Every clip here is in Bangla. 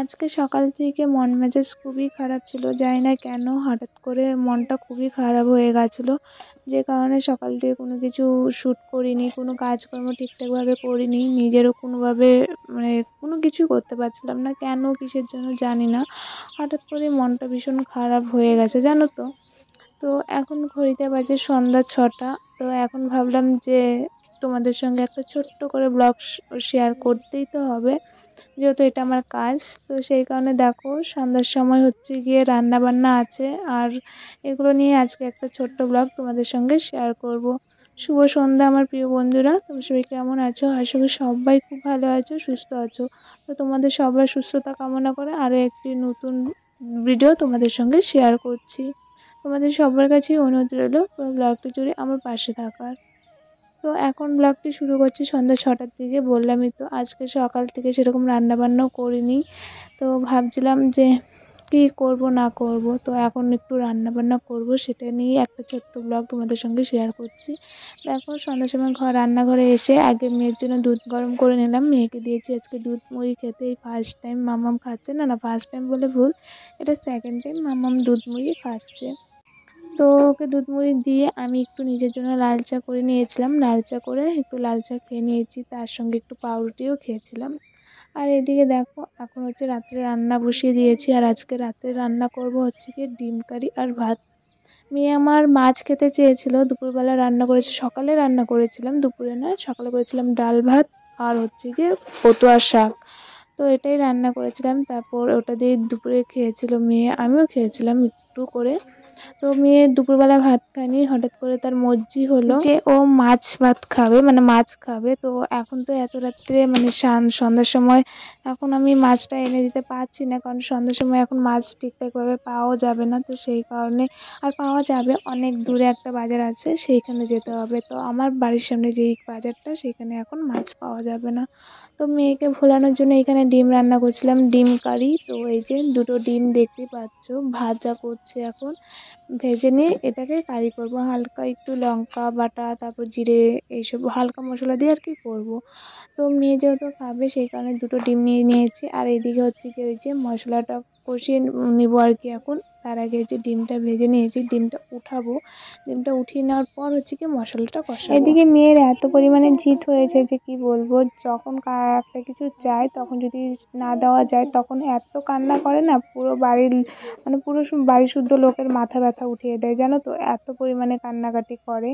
আজকে সকাল থেকে মন মেজাজ খুবই খারাপ ছিল, জানি না কেন হঠাৎ করে মনটা খুবই খারাপ হয়ে গেছিলো। যে কারণে সকাল থেকে কোনো কিছু শ্যুট করিনি, কোনো কাজকর্ম ঠিকঠাকভাবে করিনি, নিজেরও কোনোভাবে মানে কোনো কিছুই করতে পারছিলাম না, কেন কিসের জন্য জানি না। হঠাৎ করে মনটা ভীষণ খারাপ হয়ে গেছে জানো তো। তো এখন ঘড়িতে বাজে সন্ধ্যা 6টা। তো এখন ভাবলাম যে তোমাদের সঙ্গে একটা ছোট্ট করে ব্লগ শেয়ার করতেই তো হবে, যেহেতু এটা আমার কাজ। তো সেই কারণে দেখো সন্ধ্যার সময় হচ্ছে গিয়ে রান্না বান্না আছে, আর এগুলো নিয়ে আজকে একটা ছোট্ট ব্লগ তোমাদের সঙ্গে শেয়ার করব। শুভ সন্ধ্যা আমার প্রিয় বন্ধুরা, তোমরা সবাই কেমন আছো? আশা করি সবাই খুব ভালো আছো, সুস্থ আছো। তো তোমাদের সবার সুস্থতা কামনা করে আরও একটি নতুন ভিডিও তোমাদের সঙ্গে শেয়ার করছি। তোমাদের সবার কাছেই অনুরোধ রইল পুরো ব্লগটি জুড়ে আমার পাশে থাকার। তো এখন ব্লগটি শুরু করছি সন্ধ্যা 6টার দিকে। বললামই তো আজকে সকাল থেকে সেরকম রান্না বান্নাও করিনি। তো ভাবছিলাম যে কি করব না করব, তো এখন একটু রান্না বান্না করব, সেটা নিয়ে একটা ছোট্ট ব্লগ তোমাদের সঙ্গে শেয়ার করছি। দেখো সন্ধ্যার সময় রান্নাঘরে এসে আগে মেয়ের জন্য দুধ গরম করে নিলাম, মেয়েকে দিয়েছি আজকে দুধ মুড়ি খেতে। এই ফার্স্ট টাইম মাম্মাম খাচ্ছে, না না ফার্স্ট টাইম বলে ভুল, এটা সেকেন্ড টাইম মাম্মাম দুধ মুড়ি খাচ্ছে। তো ওকে দুধ মুড়ি দিয়ে আমি একটু নিজের জন্য লাল চা করে নিয়েছিলাম, লাল চা করে একটু লাল চা খেয়ে নিয়েছি, তার সঙ্গে একটু পাউরুটিও খেয়েছিলাম। আর এদিকে দেখো এখন হচ্ছে রাত্রে রান্না বসিয়ে দিয়েছি, আর আজকে রাত্রে রান্না করব হচ্ছে কি ডিম কারি আর ভাত। মেয়ে আমার মাছ খেতে চেয়েছিল, দুপুরবেলা রান্না করেছি, সকালে রান্না করেছিলাম, দুপুরে না সকালে করেছিলাম ডাল ভাত আর হচ্ছে গিয়ে পটুয়ার শাক। তো এটাই রান্না করেছিলাম, তারপর ওটা দিয়ে দুপুরে খেয়েছিল মেয়ে, আমিও খেয়েছিলাম একটু করে। তো মেয়ে দুপুরবেলা ভাত খায়নি, হঠাৎ করে তার মর্জি হলো যে ও মাছ ভাত খাবে, মানে মাছ খাবে। তো এখন তো এত রাত্রে মানে সন্ধ্যার সময় এখন আমি মাছটা এনে দিতে পারছি না, কারণ সন্ধ্যার সময় এখন মাছ ঠিকঠাকভাবে পাওয়াও যাবে না, তো সেই কারণে আর পাওয়া যাবে অনেক দূরে একটা বাজার আছে, সেইখানে যেতে হবে। তো আমার বাড়ির সামনে যেই বাজারটা সেখানে এখন মাছ পাওয়া যাবে না। তো মেয়েকে ভোলানোর জন্য এখানে ডিম রান্না করছিলাম, ডিম কারি। তো এই যে দুটো ডিম দেখতেই পাচ্ছ, ভাজা করছে এখন, ভেজে নিয়ে এটাকে কারি করব, হালকা একটু লঙ্কা বাটা তারপর জিরে এইসব হালকা মশলা দিয়ে আর কি করব। তো মেয়ে যেহেতু খাবে সেই কারণে দুটো ডিম নিয়ে নিয়েছি, আর এদিকে হচ্ছে কি ওই যে মশলাটা কষিয়ে নিবো আর কি এখন। তার আগে যে ডিমটা ভেজে নিয়েছি, ডিমটা উঠাবো, ডিমটা উঠিয়ে নেওয়ার পর হচ্ছে কি মশলাটা কষাবো। এদিকে মেয়ের এত পরিমাণে জিদ হয়েছে যে কি বলবো, যখন একটা কিছু চায় তখন যদি না দেওয়া যায় তখন এত কান্না করে না, পুরো বাড়ির মানে পুরো বাড়ি শুদ্ধ লোকের মাথা ব্যথা উঠিয়ে দেয় জানো তো, এত পরিমাণে কান্নাকাটি করে।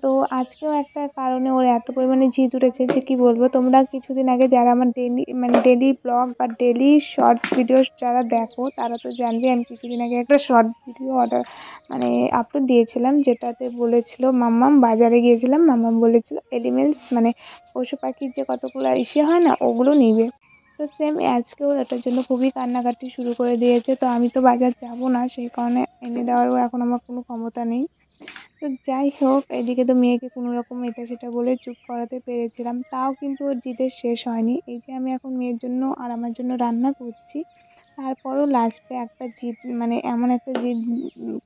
তো আজকেও একটা কারণে ওর এত পরিমাণে জিদ উঠেছে যে কি বলবো। তোমরা কিছুদিন আগে যারা আমার ডেলি ব্লগ বা ডেলি শর্টস ভিডিও যারা দেখো তারা তো জানবে, আমি কিছুদিন আগে একটা শর্ট ভিডিও আপলোড দিয়েছিলাম, যেটাতে বলেছিল মাম্মাম বাজারে গিয়েছিলাম, মাম্মাম বলেছিল এনিমেলস মানে পশু পাখির যে কতগুলো ইসে হয় না ওগুলো নিবে। তো সেম আজকেও এটার জন্য খুবই কান্নাকাটি শুরু করে দিয়েছে। তো আমি তো বাজার যাব না, সেই কারণে এনে দেওয়ারও এখন আমার কোনো ক্ষমতা নেই। তো যাই হোক, এদিকে তো মেয়েকে কোনো রকম এটা সেটা বলে চুপ করাতে পেরেছিলাম, তাও কিন্তু ওর জিদের শেষ হয়নি। এই যে আমি এখন মেয়ের জন্য আর আমার জন্য রান্না করছি, তারপরও লাস্টে একটা জিদ মানে এমন একটা জিদ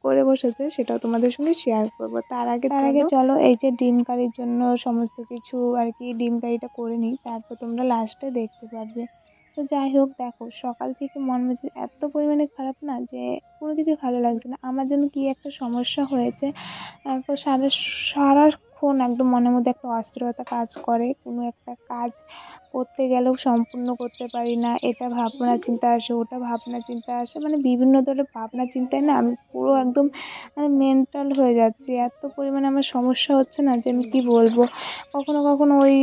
করে বসেছে, সেটাও তোমাদের সঙ্গে শেয়ার করব। তার আগে চলো এই যে ডিম কারির জন্য সমস্ত কিছু আর কি ডিম কারিটা করে নিই, তারপর তোমরা লাস্টে দেখতে পারবে। তো যাই হোক, দেখো সকাল থেকে মন মেজাজ এত পরিমাণে খারাপ না যে কোনো কিছু ভালো লাগছে না। আমার জন্য কি একটা সমস্যা হয়েছে, তো সারাক্ষণ একদম মনের মধ্যে একটা অস্থিরতা কাজ করে, কোনো একটা কাজ করতে গেলেও সম্পূর্ণ করতে পারি না, এটা ভাবনা চিন্তা আসে, ওটা ভাবনা চিন্তা আসে, মানে বিভিন্ন ধরনের ভাবনা চিন্তায় না আমি পুরো একদম মানে মেন্টাল হয়ে যাচ্ছি। এত পরিমাণে আমার সমস্যা হচ্ছে না যে আমি কি বলবো। কখনো কখনো ওই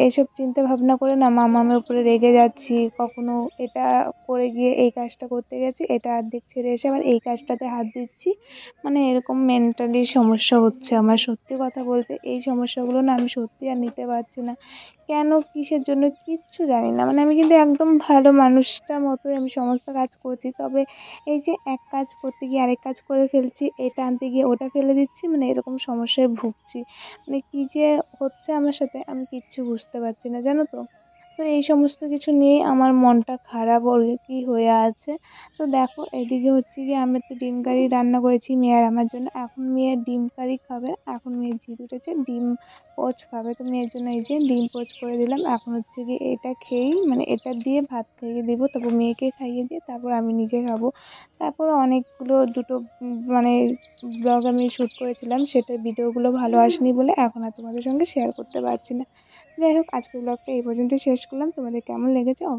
এইসব চিন্তা ভাবনা করে না মামামের উপরে রেগে যাচ্ছি, কখনো এটা করে গিয়ে এই কাজটা করতে গেছি, এটা অর্ধেক ছেড়ে এসে আবার এই কাজটাতে হাত দিচ্ছি, মানে এরকম মেন্টালি সমস্যা হচ্ছে আমার। সত্যি কথা বলতে এই সমস্যাগুলো না আমি সত্যি আর নিতে পারছি না, কেন কিসের জন্য কিচ্ছু জানি না। মানে আমি কিন্তু একদম ভালো মানুষটার মতোই আমি সমস্ত কাজ করছি, তবে এই যে এক কাজ করতে গিয়ে আরেক কাজ করে ফেলছি, এটা আনতে গিয়ে ওটা ফেলে দিচ্ছি, মানে এরকম সমস্যায় ভুগছি। মানে কি যে হচ্ছে আমার সাথে আমি কিচ্ছু বুঝতে পারছি না জানো তো। তো তো এই সমস্ত কিছু নিয়েই আমার মনটা খারাপ কি হয়ে আছে। তো দেখো এদিকে হচ্ছে গিয়ে আমি তো ডিম কারি রান্না করেছি মেয়ে আর আমার জন্য, এখন মেয়ে ডিম কারি খাবে, এখন মেয়ের জিদ উঠেছে ডিম পোচ খাবে, তো মেয়ের জন্য এই যে ডিম পোচ করে দিলাম। এখন হচ্ছে গিয়ে এটা খেয়েই মানে এটা দিয়ে ভাত খাইয়ে দিব, তারপর মেয়েকে খাইয়ে দিয়ে তারপর আমি নিজে খাবো। তারপর অনেকগুলো দুটো মানে ব্লগ আমি শ্যুট করেছিলাম, সেটার ভিডিওগুলো ভালো আসেনি বলে এখন আর তোমাদের সঙ্গে শেয়ার করতে পারছি না। যাই হোক, আজকের ব্লগটা এই পর্যন্তই শেষ করলাম। তোমাদের কেমন লেগেছে অবশ্যই